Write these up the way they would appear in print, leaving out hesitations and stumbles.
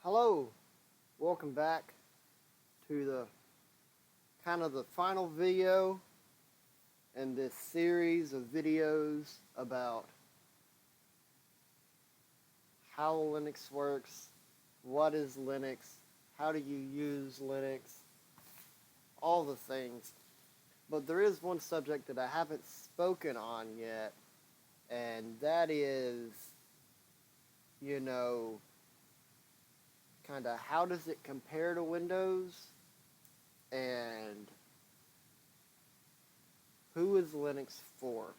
Hello, welcome back to the final video in this series of videos about how Linux works, what is Linux, how do you use Linux, all the things. But there is one subject that I haven't spoken on yet, and that is, you know, kind of how does it compare to Windows, and who is Linux for?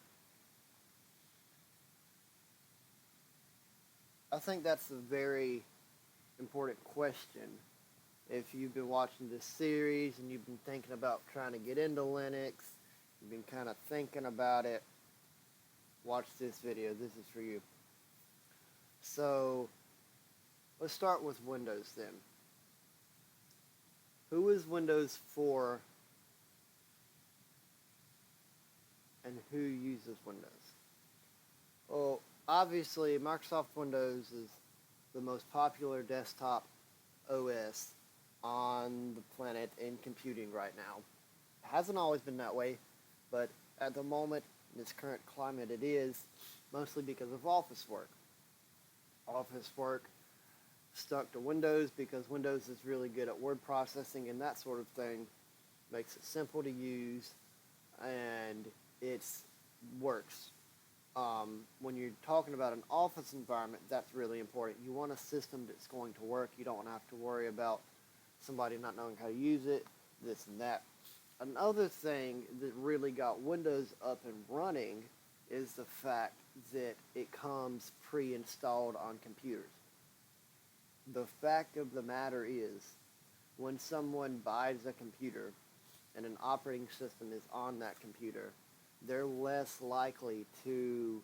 I think that's a very important question. If you've been watching this series and you've been thinking about trying to get into Linux, you've been kind of thinking about it, watch this video. This is for you. So, let's start with Windows then. Who is Windows for and who uses Windows? Well, obviously, Microsoft Windows is the most popular desktop OS on the planet in computing right now. It hasn't always been that way, but at the moment, in this current climate, it is, mostly because of Office work. Office work stuck to Windows because Windows is really good at word processing and that sort of thing. Makes it simple to use, and it works. When you're talking about an office environment, that's really important. You want a system that's going to work. You don't want to have to worry about somebody not knowing how to use it, this and that. Another thing that really got Windows up and running is the fact that it comes pre-installed on computers. The fact of the matter is, when someone buys a computer and an operating system is on that computer, they're less likely to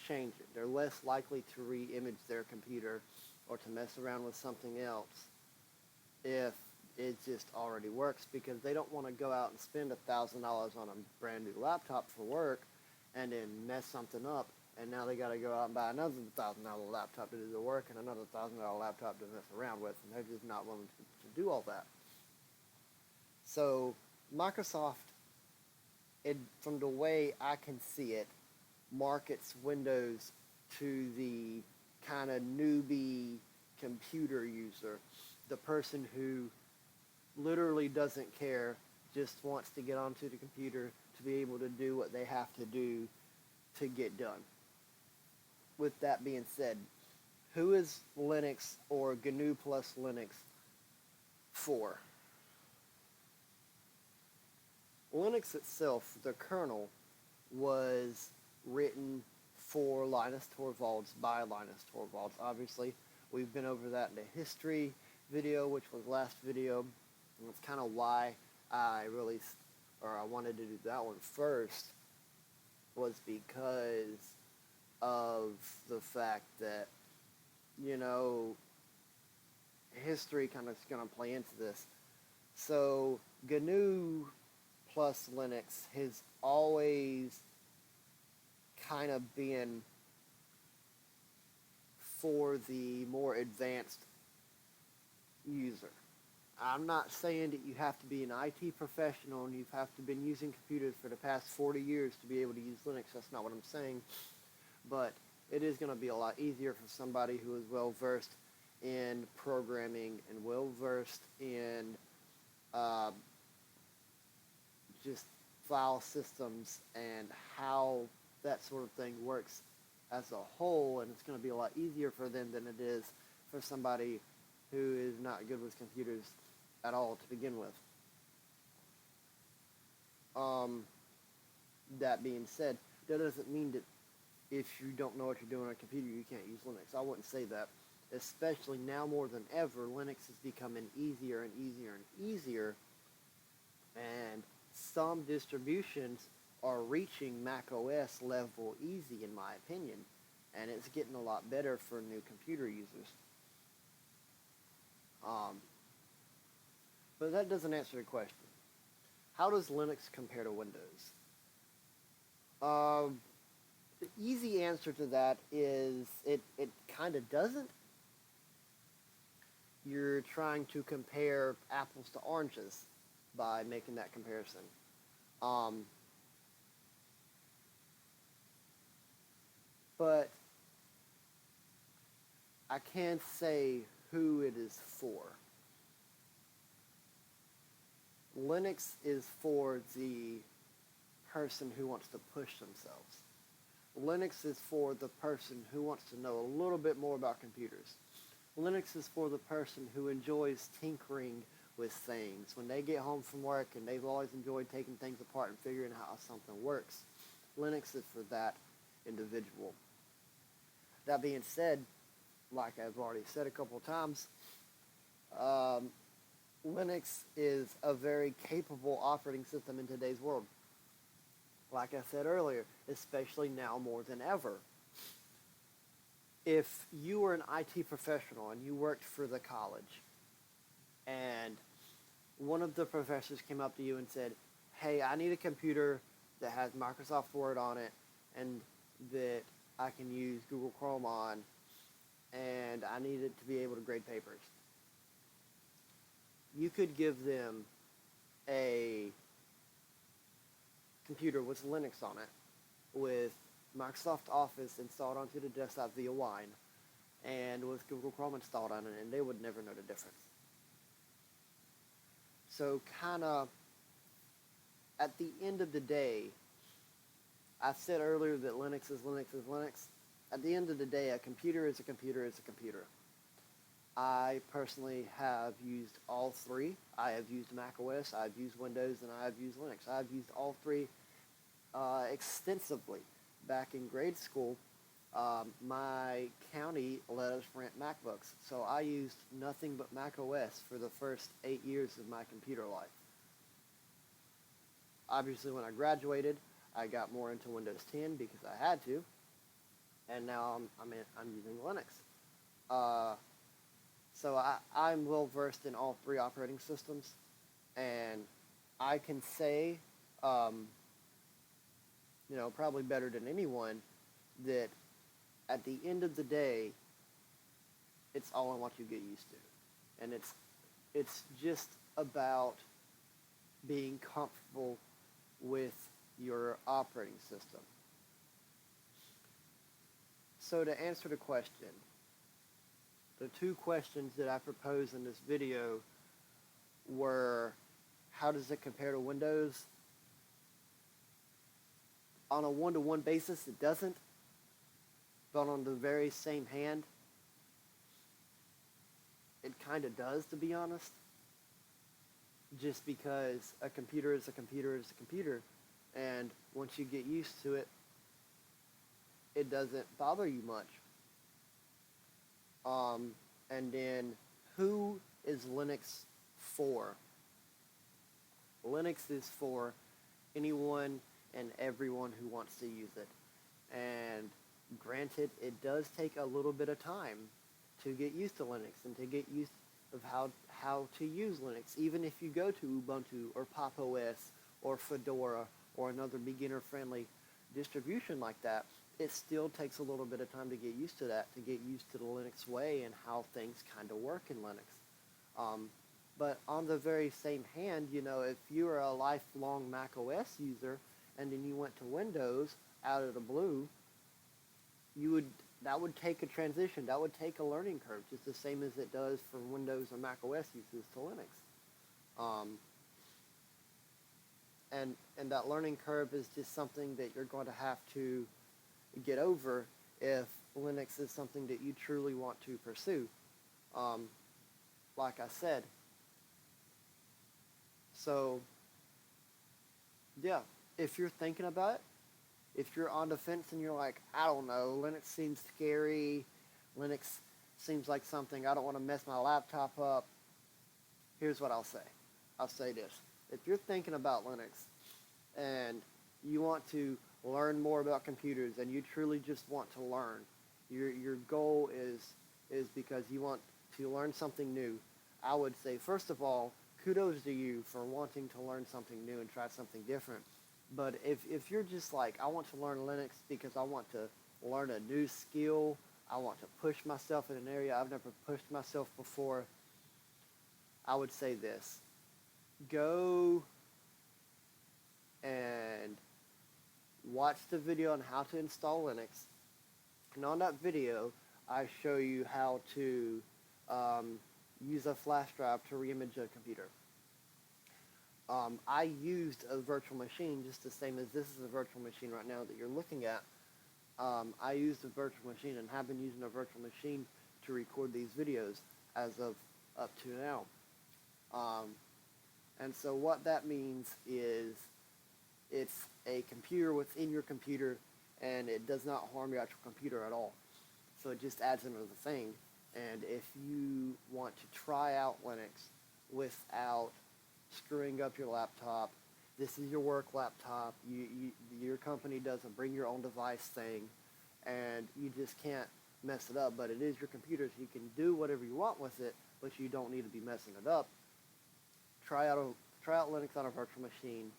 change it. They're less likely to re-image their computer or to mess around with something else if it just already works, because they don't want to go out and spend $1,000 on a brand new laptop for work and then mess something up, and now they got to go out and buy another $1,000 laptop to do the work and another $1,000 laptop to mess around with, and they're just not willing to do all that. So Microsoft, from the way I can see it, markets Windows to the kind of newbie computer user, the person who literally doesn't care, just wants to get onto the computer to be able to do what they have to do to get done. With that being said, who is Linux or GNU plus Linux for? Linux itself, the kernel, was written for Linus Torvalds by Linus Torvalds. Obviously, we've been over that in the history video, which was last video, and that's kind of why I wanted to do that one first, was because of the fact that, history kind of is going to play into this. So GNU plus Linux has always kind of been for the more advanced user. I'm not saying that you have to be an IT professional and you have to been using computers for the past 40 years to be able to use Linux. That's not what I'm saying. But it is going to be a lot easier for somebody who is well versed in programming and well versed in just file systems and how that sort of thing works as a whole, and it's going to be a lot easier for them than it is for somebody who is not good with computers at all to begin with. That being said, that doesn't mean that if you don't know what you're doing on a computer, you can't use Linux. I wouldn't say that. Especially now more than ever, Linux is becoming easier and easier and easier, and some distributions are reaching Mac OS level easy, in my opinion, and it's getting a lot better for new computer users. But that doesn't answer the question. How does Linux compare to Windows? The easy answer to that is it kind of doesn't. You're trying to compare apples to oranges by making that comparison. Um, but I can't say who it is for. Linux is for the person who wants to push themselves. Linux is for the person who wants to know a little bit more about computers. Linux is for the person who enjoys tinkering with things. When they get home from work and they've always enjoyed taking things apart and figuring out how something works, Linux is for that individual. That being said, like I've already said a couple of times, um, Linux is a very capable operating system in today's world. Like I said earlier, especially now more than ever. If you were an IT professional and you worked for the college and one of the professors came up to you and said, hey, I need a computer that has Microsoft Word on it and that I can use Google Chrome on, and I need it to be able to grade papers. You could give them a computer with Linux on it, with Microsoft Office installed onto the desktop via Wine, and with Google Chrome installed on it, and they would never know the difference. So kind of, at the end of the day, I said earlier that Linux is Linux is Linux. At the end of the day, a computer is a computer is a computer. I personally have used all three. I have used Mac OS, I've used Windows, and I have used Linux. I've used all three extensively. Back in grade school, my county let us rent MacBooks, so I used nothing but Mac OS for the first 8 years of my computer life. Obviously, when I graduated, I got more into Windows 10 because I had to, and now I'm using Linux. So I'm well versed in all three operating systems, and I can say, probably better than anyone, that at the end of the day, it's all on what you get used to, and it's just about being comfortable with your operating system. So to answer the question, the two questions that I proposed in this video were, how does it compare to Windows? On a one-to-one basis, it doesn't. But on the very same hand, it kind of does, to be honest. Just because a computer is a computer is a computer. And once you get used to it, it doesn't bother you much. And then, who is Linux for? Linux is for anyone and everyone who wants to use it. And granted, it does take a little bit of time to get used to Linux and to get used of how to use Linux. Even if you go to Ubuntu or Pop! OS or Fedora or another beginner-friendly distribution like that, it still takes a little bit of time to get used to that, to get used to the Linux way and how things kind of work in Linux. But on the very same hand, if you are a lifelong Mac OS user and then you went to Windows out of the blue, that would take a transition. That would take a learning curve, just the same as it does for Windows or Mac OS users to Linux. And that learning curve is just something that you're going to have to get over if Linux is something that you truly want to pursue. Like I said. So, yeah, if you're thinking about it, if you're on the fence and you're like, I don't know, Linux seems scary, Linux seems like something, I don't want to mess my laptop up, here's what I'll say. I'll say this. If you're thinking about Linux and you want to learn more about computers and you truly just want to learn, your goal is because you want to learn something new, I would say, first of all, kudos to you for wanting to learn something new and try something different. But if you're just like, I want to learn Linux because I want to learn a new skill, I want to push myself in an area I've never pushed myself before, I would say this. Go and watch the video on how to install Linux. And on that video, I show you how to use a flash drive to reimage a computer. I used a virtual machine just the same as this is a virtual machine right now that you're looking at. I used a virtual machine and have been using a virtual machine to record these videos as of up to now. And so what that means is it's a computer within your computer, and it does not harm your actual computer at all. So it just adds another thing. And if you want to try out Linux without screwing up your laptop, this is your work laptop, your company doesn't bring your own device thing, and you just can't mess it up, but it is your computer, so you can do whatever you want with it, but you don't need to be messing it up. Try out Linux on a virtual machine.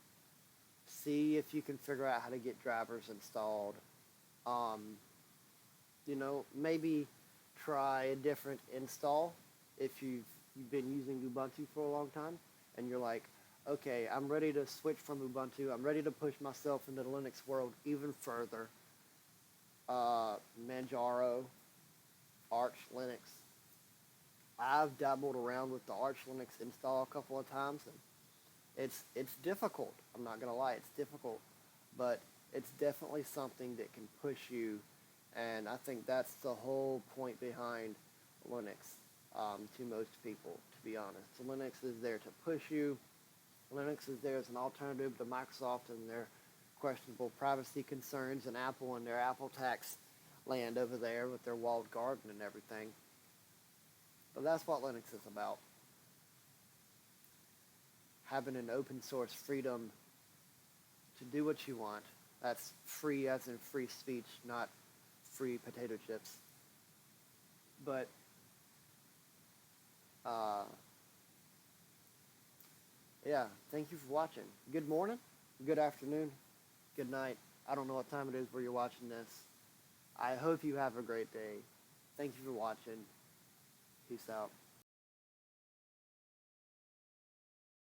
See if you can figure out how to get drivers installed. Maybe try a different install if you've been using Ubuntu for a long time and you're like, okay, I'm ready to switch from Ubuntu. I'm ready to push myself into the Linux world even further. Manjaro, Arch Linux. I've dabbled around with the Arch Linux install a couple of times, and it's difficult. I'm not gonna lie, it's difficult, but it's definitely something that can push you, and I think that's the whole point behind Linux to most people, to be honest. So Linux is there to push you. Linux is there as an alternative to Microsoft and their questionable privacy concerns, and Apple and their Apple tax land over there with their walled garden and everything. But that's what Linux is about. Having an open source freedom to do what you want. That's free as in free speech, not free potato chips. But yeah, thank you for watching. Good morning, good afternoon, good night. I don't know what time it is where you're watching this. I hope you have a great day. Thank you for watching. Peace out.